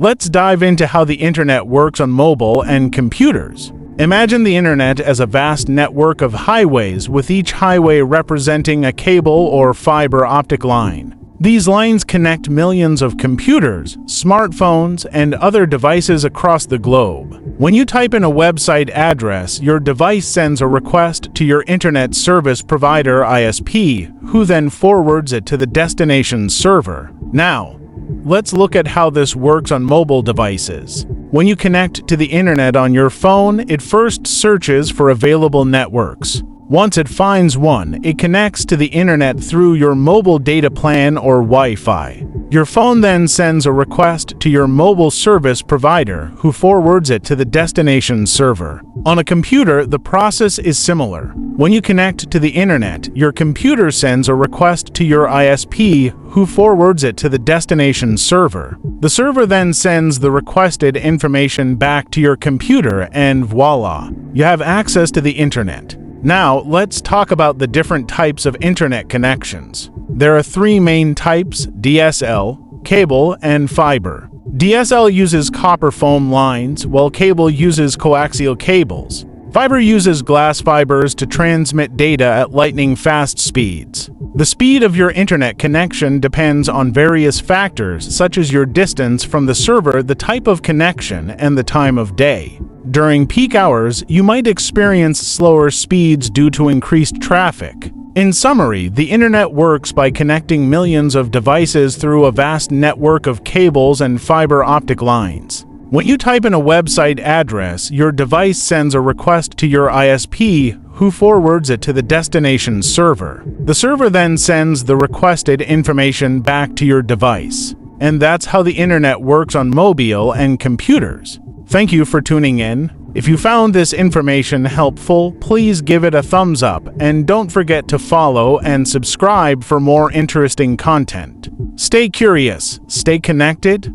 Let's dive into how the internet works on mobile and computers. Imagine the internet as a vast network of highways, with each highway representing a cable or fiber optic line. These lines connect millions of computers, smartphones, and other devices across the globe. When you type in a website address, your device sends a request to your internet service provider (ISP), who then forwards it to the destination server. Now, let's look at how this works on mobile devices. When you connect to the internet on your phone, it first searches for available networks. Once it finds one, it connects to the internet through your mobile data plan or Wi-Fi. Your phone then sends a request to your mobile service provider, who forwards it to the destination server. On a computer, the process is similar. When you connect to the internet, your computer sends a request to your ISP, who forwards it to the destination server. The server then sends the requested information back to your computer, and voila, you have access to the internet. Now, let's talk about the different types of internet connections. There are three main types: DSL, cable, and fiber. DSL uses copper phone lines, while cable uses coaxial cables. Fiber uses glass fibers to transmit data at lightning-fast speeds. The speed of your internet connection depends on various factors, such as your distance from the server, the type of connection, and the time of day. During peak hours, you might experience slower speeds due to increased traffic. In summary, the internet works by connecting millions of devices through a vast network of cables and fiber optic lines. When you type in a website address, your device sends a request to your ISP, who forwards it to the destination server. The server then sends the requested information back to your device. And that's how the internet works on mobile and computers. Thank you for tuning in. If you found this information helpful, please give it a thumbs up, and don't forget to follow and subscribe for more interesting content. Stay curious, stay connected,